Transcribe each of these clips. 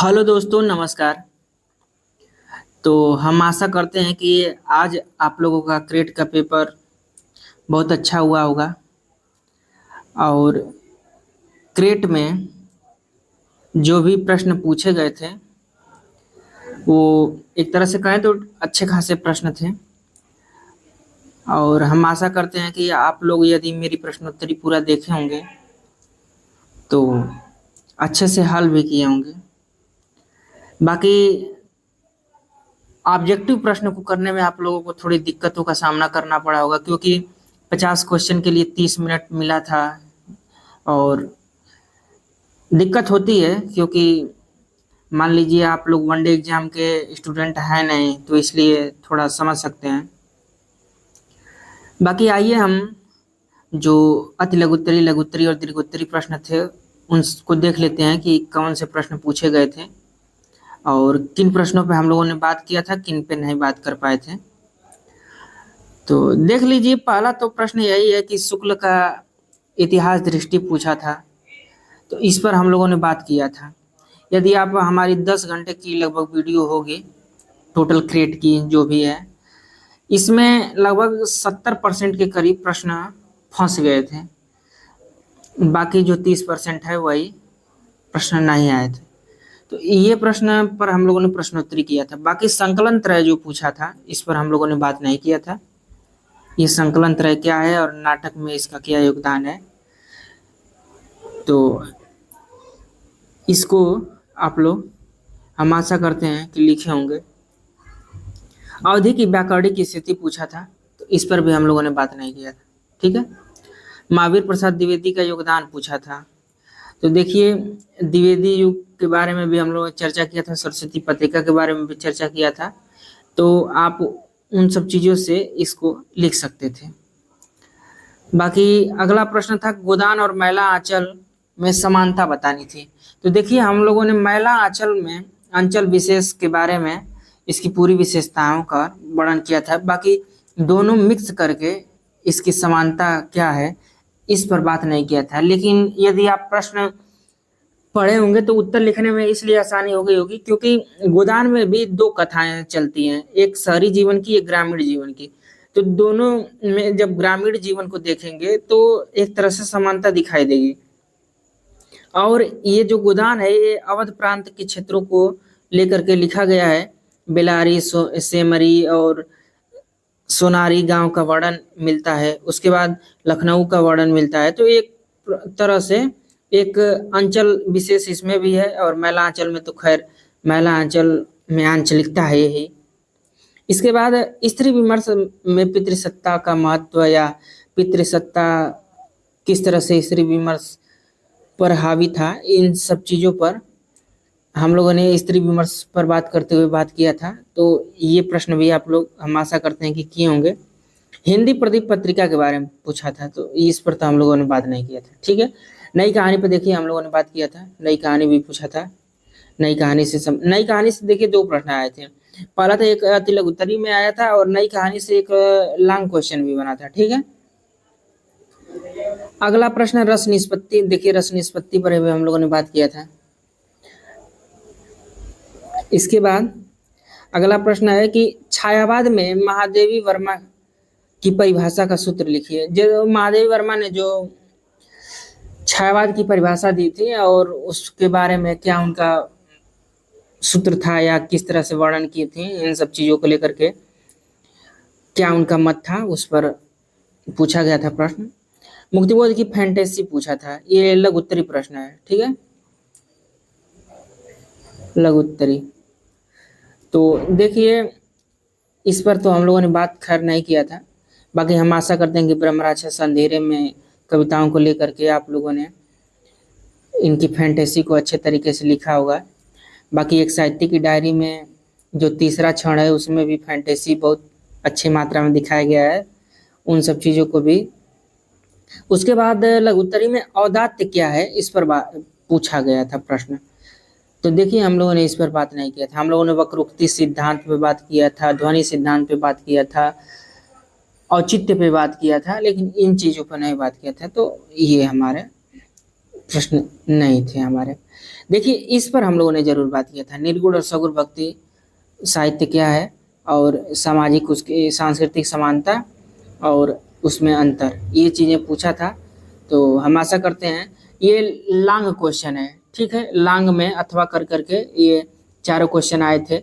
Hello दोस्तों, नमस्कार। तो हम आशा करते हैं कि आज आप लोगों का क्रेट का पेपर बहुत अच्छा हुआ होगा। और क्रेट में जो भी प्रश्न पूछे गए थे वो एक तरह से कहें तो अच्छे खासे प्रश्न थे। और हम आशा करते हैं कि आप लोग यदि मेरी प्रश्नोत्तरी पूरा देखे होंगे तो अच्छे से हल भी किए होंगे। बाकी ऑब्जेक्टिव प्रश्न को करने में आप लोगों को थोड़ी दिक्कतों का सामना करना पड़ा होगा, क्योंकि 50 क्वेश्चन के लिए 30 मिनट मिला था। और दिक्कत होती है क्योंकि मान लीजिए आप लोग वनडे एग्जाम के स्टूडेंट हैं नहीं, तो इसलिए थोड़ा समझ सकते हैं। बाकी आइए हम जो अति लघुत्तरी, लघुत्तरी और दीर्घोत्तरी प्रश्न थे उनको देख लेते हैं कि कौन से प्रश्न पूछे गए थे और किन प्रश्नों पे हम लोगों ने बात किया था, किन पे नहीं बात कर पाए थे। तो देख लीजिए, पहला तो प्रश्न यही है कि शुक्ल का इतिहास दृष्टि पूछा था, तो इस पर हम लोगों ने बात किया था। यदि आप हमारी 10 घंटे की लगभग वीडियो होगी, टोटल क्रिएट की जो भी है, इसमें लगभग 70% के करीब प्रश्न फंस गए थे। बाकी जो 30% है वही प्रश्न नहीं आए थे। तो ये प्रश्न पर हम लोगों ने प्रश्नोत्तरी किया था। बाकी संकलन त्रय जो पूछा था, इस पर हम लोगों ने बात नहीं किया था। ये संकलन त्रय क्या है और नाटक में इसका क्या योगदान है, तो इसको आप लोग, हम आशा करते हैं कि लिखे होंगे। अवधि की व्याकरणिक स्थिति पूछा था, तो इस पर भी हम लोगों ने बात नहीं किया था। ठीक है। महावीर प्रसाद द्विवेदी का योगदान पूछा था, तो देखिए द्विवेदी युग के बारे में भी हम लोगों ने चर्चा किया था, सरस्वती पत्रिका के बारे में भी चर्चा किया था। तो आप उन सब चीजों से इसको लिख सकते थे। बाकी अगला प्रश्न था गोदान और मैला आंचल में समानता बतानी थी। तो देखिए हम लोगों ने मैला आंचल में अंचल विशेष के बारे में इसकी पूरी विशेषताओं का वर्णन किया था। बाकी दोनों मिक्स करके इसकी समानता क्या है इस पर बात नहीं किया था। लेकिन यदि आप प्रश्न पढ़े होंगे तो उत्तर लिखने में इसलिए आसानी हो गई होगी क्योंकि गोदान में भी दो कथाएं चलती हैं, एक शहरी जीवन की, एक ग्रामीण जीवन की। तो दोनों में जब ग्रामीण जीवन को देखेंगे तो एक तरह से समानता दिखाई देगी। और ये जो गोदान है ये अवध प्रांत के क्षेत्रों को लेकर के लिखा गया है। बेलारी, सेमरी और सोनारी गांव का वर्णन मिलता है। उसके बाद लखनऊ का वर्णन मिलता है। तो एक तरह से एक अंचल विशेष इसमें भी है। और मैला अंचल में तो खैर मैला अंचल में आंचलिकता है यही। इसके बाद स्त्री विमर्श में पितृसत्ता का महत्व या पितृसत्ता किस तरह से स्त्री विमर्श पर हावी था, इन सब चीजों पर हम लोगों ने स्त्री विमर्श पर बात करते हुए बात किया था। तो ये प्रश्न भी आप लोग, हम आशा करते हैं कि किए होंगे। हिंदी प्रदीप पत्रिका के बारे में पूछा था, तो इस पर तो हम लोगों ने बात नहीं किया था। ठीक है। नई कहानी पर देखिए हम लोगों ने बात किया था, नई कहानी भी पूछा था। नई कहानी से देखिए दो प्रश्न आए थे। पहला तो एक अति लघुत्तरी में आया था और नई कहानी से एक लॉन्ग क्वेश्चन भी बना था। ठीक है। अगला प्रश्न रस निष्पत्ति। देखिए रस निष्पत्ति पर भी हम लोगों ने बात किया था। इसके बाद अगला प्रश्न है कि छायावाद में महादेवी वर्मा की परिभाषा का सूत्र लिखिए। जो महादेवी वर्मा ने जो छायावाद की परिभाषा दी थी और उसके बारे में क्या उनका सूत्र था या किस तरह से वर्णन की थी, इन सब चीजों को लेकर के क्या उनका मत था, उस पर पूछा गया था प्रश्न। मुक्तिबोध की फैंटेसी पूछा था। ये लघुत्तरी प्रश्न है। ठीक है, लघुत्तरी। तो देखिए इस पर तो हम लोगों ने बात खैर नहीं किया था। बाकी हम आशा करते हैं कि ब्रह्मराक्षस अंधेरे में कविताओं को लेकर के आप लोगों ने इनकी फैंटेसी को अच्छे तरीके से लिखा होगा। बाकी एक साहित्य की डायरी में जो तीसरा क्षण है उसमें भी फैंटेसी बहुत अच्छी मात्रा में दिखाया गया है, उन सब चीज़ों को भी। उसके बाद लघुत्तरी में औदात्य क्या है इस पर पूछा गया था प्रश्न। तो देखिए हम लोगों ने इस पर बात नहीं किया था। हम लोगों ने वक्रोक्ति सिद्धांत पे बात किया था, ध्वनि सिद्धांत पे बात किया था, औचित्य पे बात किया था, लेकिन इन चीज़ों पर नहीं बात किया था। तो ये हमारे प्रश्न नहीं थे हमारे। देखिए, इस पर हम लोगों ने जरूर बात किया था, निर्गुण और सगुण भक्ति साहित्य क्या है, और सामाजिक उसकी सांस्कृतिक समानता और उसमें अंतर, ये चीजें पूछा था। तो हम आशा करते हैं, ये लॉन्ग क्वेश्चन है, ठीक है, लॉन्ग में अथवा कर करके ये चारों क्वेश्चन आए थे।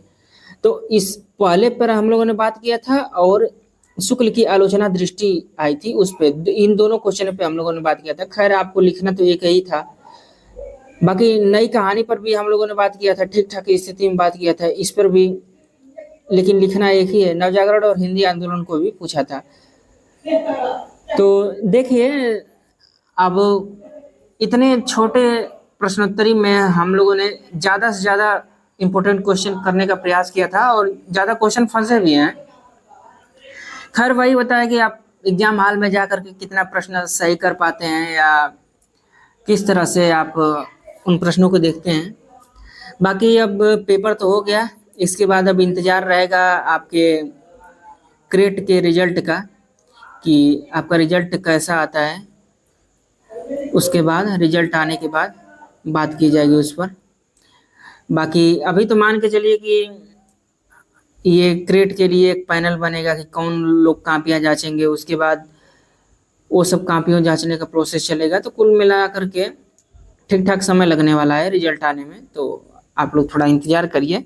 तो इस पहले पर हम लोगों ने बात किया था, और शुक्ल की आलोचना दृष्टि आई थी उस पे, इन दोनों क्वेश्चन पे हम लोगों ने बात किया था। खैर, आपको लिखना तो एक ही था। बाकी नई कहानी पर भी हम लोगों ने बात किया था, ठीक ठाक स्थिति में बात किया था इस पर भी, लेकिन लिखना एक ही है। नवजागरण और हिंदी आंदोलन को भी पूछा था। तो देखिए, अब इतने छोटे प्रश्नोत्तरी में हम लोगों ने ज्यादा से ज्यादा इम्पोर्टेंट क्वेश्चन करने का प्रयास किया था, और ज्यादा क्वेश्चन फंसे भी हैं। खैर, वही होता है कि आप एग्जाम हॉल में जा करके कितना प्रश्न सही कर पाते हैं, या किस तरह से आप उन प्रश्नों को देखते हैं। बाकी अब पेपर तो हो गया, इसके बाद अब इंतजार रहेगा आपके क्रेट के रिजल्ट का, कि आपका रिजल्ट कैसा आता है। उसके बाद रिजल्ट आने के बाद बात की जाएगी उस पर। बाकी अभी तो मान के चलिए कि ये क्रेट के लिए एक पैनल बनेगा कि कौन लोग कापियां जांचेंगे, उसके बाद वो सब कापियों जांचने का प्रोसेस चलेगा। तो कुल मिला करके ठीक ठाक समय लगने वाला है रिजल्ट आने में, तो आप लोग थोड़ा इंतजार करिए।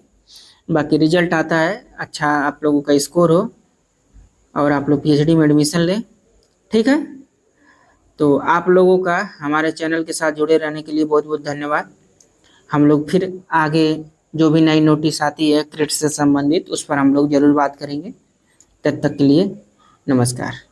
बाकी रिजल्ट आता है, अच्छा आप लोगों का स्कोर हो और आप लोग पीएचडी में एडमिशन लें, ठीक है। तो आप लोगों का हमारे चैनल के साथ जुड़े रहने के लिए बहुत बहुत धन्यवाद। हम लोग फिर आगे जो भी नई नोटिस आती है क्रेट से संबंधित, उस पर हम लोग जरूर बात करेंगे। तब तक के लिए नमस्कार।